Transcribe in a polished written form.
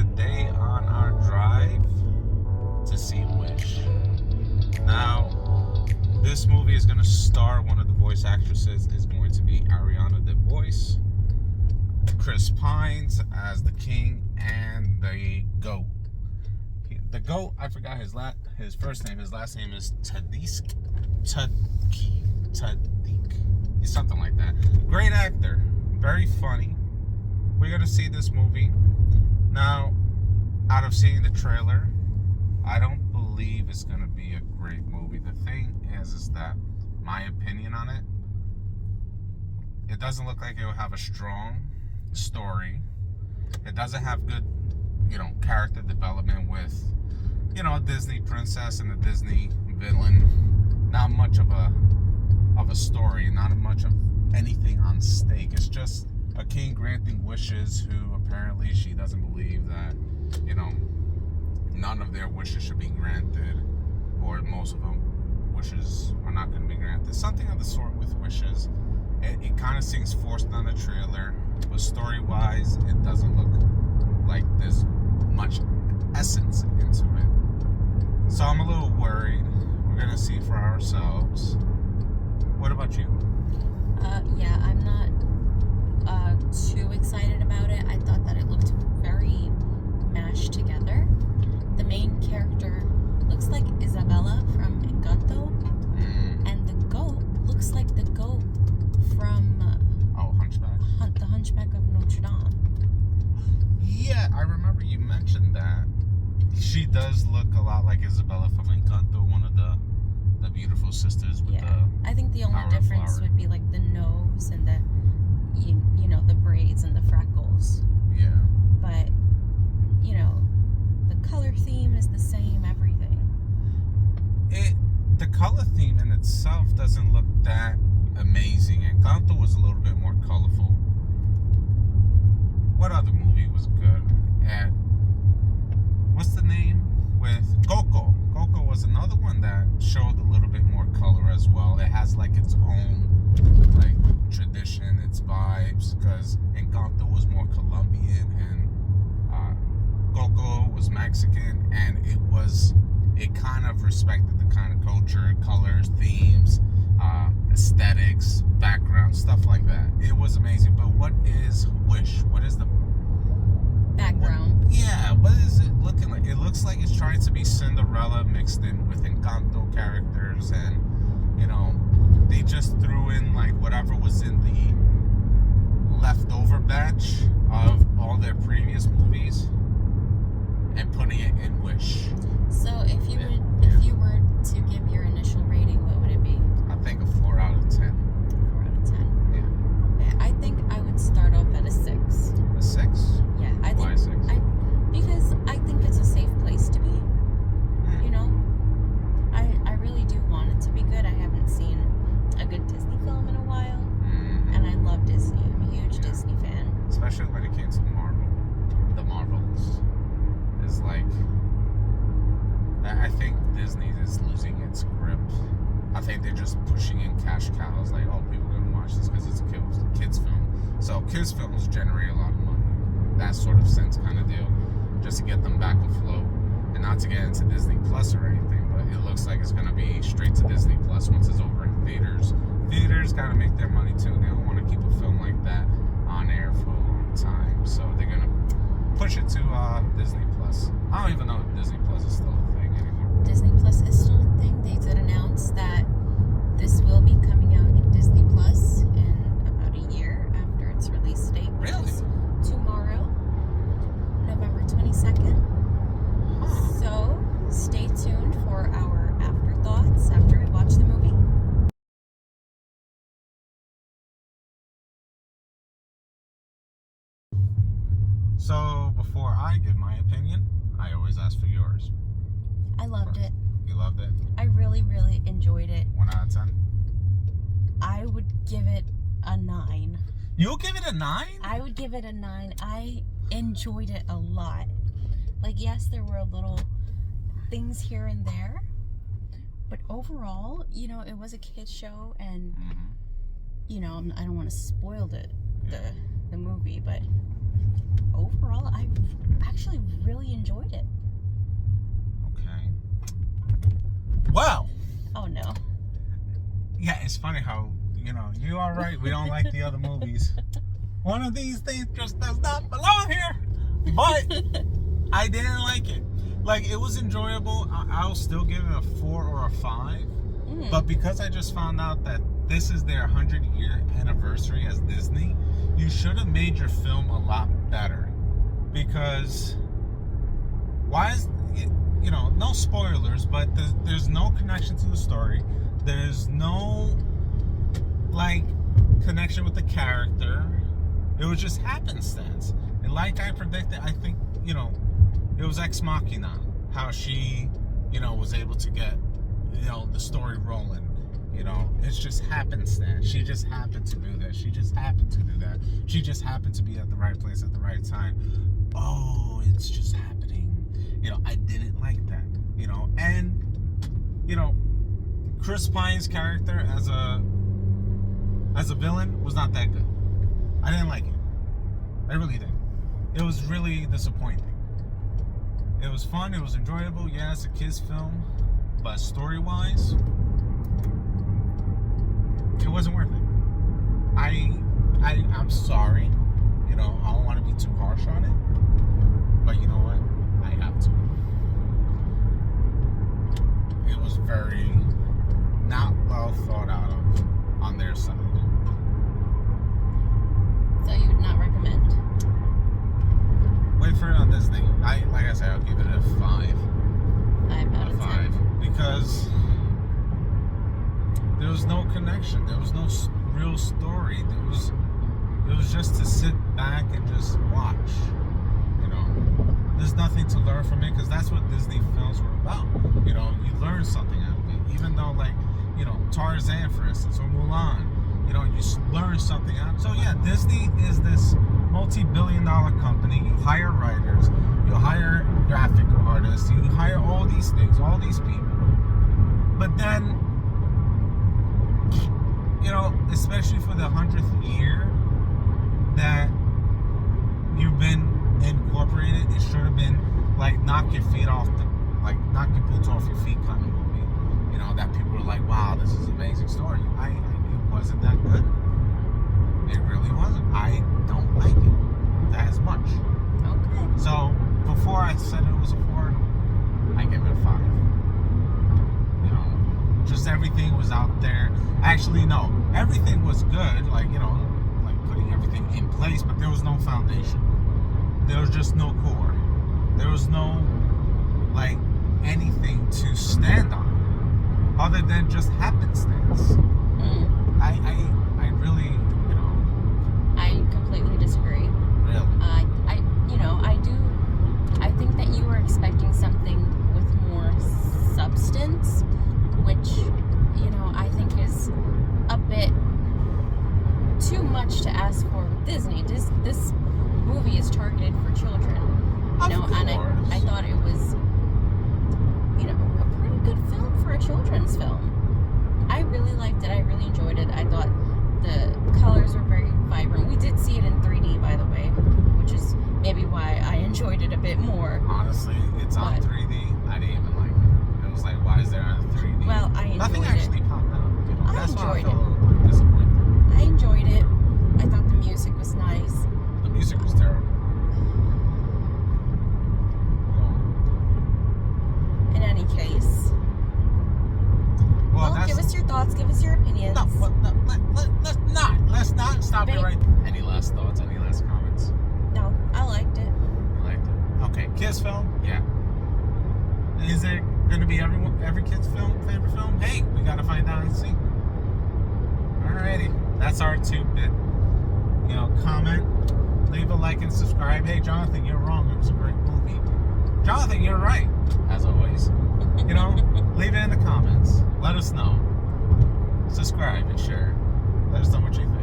today on our drive to see Wish. Now, this movie is going to star one of the voice actresses is going to be Ariana DeBose, Chris Pines as the king, and the goat. The goat, I forgot his first name. His last name is Tadiq. He's something like that. Great actor, very funny. We're gonna see this movie. Now, out of seeing the trailer, I don't believe it's gonna be a great movie. The thing is that my opinion on it doesn't look like it will have a strong story. It doesn't have good, character development with, a Disney princess and a Disney villain. Not much of a story, not much of anything on stake. It's just a king granting wishes who apparently she doesn't believe that, none of their wishes should be granted, or most of them wishes are not going to be granted. Something of the sort with wishes. It kind of seems forced on the trailer, but story-wise, it doesn't look like there's much essence into it. So I'm a little worried. We're going to see for ourselves. What about you? Yeah, I'm not too excited about it. I thought that it looked very mashed together. The main character looks like Isabella from Encanto, and the goat looks like the goat from Hunchback? The Hunchback of Notre Dame. Yeah, I remember you mentioned that. She does look a lot like Isabella from Encanto, one of the beautiful sisters with I think the only difference would be like the nose and the the braids and the freckles. Yeah. But the color theme is the same, everything. The color theme in itself doesn't look that amazing. Encanto was a little bit more colorful. What other movie was good? And what's the name with Coco? Coco was another one that showed a little bit more color as well. It has like its own tradition, its vibes, because Encanto was more Colombian and Coco was Mexican, and it kind of respected the kind of culture, colors, themes, aesthetics, background, stuff like that. It was amazing. But what is Wish? What is the background? What is it looking like? It looks like it's trying to be Cinderella mixed in with Encanto characters, and they just threw in like whatever was in the leftover batch of all their previous movies and putting it in Wish. So if you were to give your initial rating, what would it be? I think a 4 out of 10. 4 out of 10. Yeah. Okay, I think I would start off at a 6. A 6? Yeah, I think. Why 6? Because I think it's a safe place to be. I really do want it to be good. I haven't seen a good Disney film in a while, and I love Disney. I'm a huge Disney fan. Especially when it came to Marvel. The Marvels is like, I think Disney is losing its grip. I think they're just pushing in cash cows, like, oh, people are gonna watch this because it's a kids film. So kids films generate a lot of money. That sort of sense kind of deal, just to get them back afloat, and not to get into Disney Plus or anything. But it looks like it's gonna be straight to Disney Plus once it's over in theaters. Theaters gotta make their money too. They don't want to keep a film like that on air for a long time, so they're gonna push it to Disney Plus. I don't even know if Disney Plus is still a thing anymore. Disney Plus is still a thing. They did announce that this will be coming out in Disney Plus in about a year after its release date, which is tomorrow, November 22nd. So stay tuned for our afterthoughts after we watch the movie. So before I give my opinion, I always ask for yours. I loved it. You loved it? I really, really enjoyed it. 1 out of 10? I would give it a 9. You'll give it a 9? I would give it a 9. I enjoyed it a lot. Like, yes, there were little things here and there, but overall, it was a kids show, and I don't want to spoil the movie, but overall, I actually really enjoyed it. Okay. Well. Oh no. Yeah, it's funny how, you are right. We don't like the other movies. One of these things just does not belong here. But I didn't like it. Like, it was enjoyable. I'll still give it a 4 or a 5. But because I just found out that this is their 100-year anniversary as Disney, you should have made your film a lot better. Because why is no spoilers, but there's no connection to the story. There's no connection with the character. It was just happenstance. And like I predicted, I think it was Ex Machina, how she was able to get the story rolling. It's just happenstance. She just happened to do this. She just happened to do that. She just happened to be at the right place at the right time. Oh, it's just happening. I didn't like that. And Chris Pine's character as a villain was not that good. I didn't like it. I really didn't. It was really disappointing. It was fun. It was enjoyable. Yeah, it's a kids' film, but story-wise, it wasn't worth it. I'm sorry. I don't want to be too harsh on it, but you know what? I have to. It was very not well thought out of on their side. So you would not recommend? Wait for it on Disney. Like I said, I'll give it a 5. 5 out of 10. Because there was no connection. There was no real story. It was just to sit back and just watch. There's nothing to learn from it, because that's what Disney films were about. You learn something out of it. Even though, Tarzan, for instance, or Mulan, you learn something out of it. So yeah, Disney is this multi-billion-dollar company. You hire writers, you hire graphic artists, you hire all these things, all these people. But then, especially for the 100th year that you've been incorporated, it should have been knock your boots off your feet kind of movie. That people were like, wow, this is an amazing story. It wasn't that good. It really wasn't. I don't like it as much. Okay. So before I said it was a 4, I give it a 5. Just everything was out there. Actually, no, everything was good. Putting everything in place, but there was no foundation. There was just no core. There was no anything to stand on, other than just happenstance. I really, I completely disagree. Really? I think that you were expecting something with more substance, which, I think is a bit too much to ask for with Disney. This movie is targeted for children. And I thought it was, a pretty good film for a children's film. I really liked it. I really enjoyed it. I thought the colors were very vibrant. We did see it in 3D, by the way, which is maybe why I enjoyed it a bit more. Honestly, it's on 3D. I didn't even like it. It was like, why is there on 3D? Well, I enjoyed Nothing it. actually popped out. I That's why I enjoyed felt a little disappointed. I enjoyed it. I thought the music was nice. The music was terrible. In any case, Well, give us your thoughts. Give us your opinions. Let's not stop it right. Any last thoughts? Any last comments? No, I liked it. You liked it? Okay, kids film? Yeah. Is it going to be every kid's favorite film? Hey, we got to find out and see. Alrighty. That's our 2-bit. Comment, leave a like, and subscribe. Hey, Jonathan, you're wrong. It was a great movie. Jonathan, you're right. As always. Leave it in the comments. Let us know. Subscribe and share. Let us know what you think.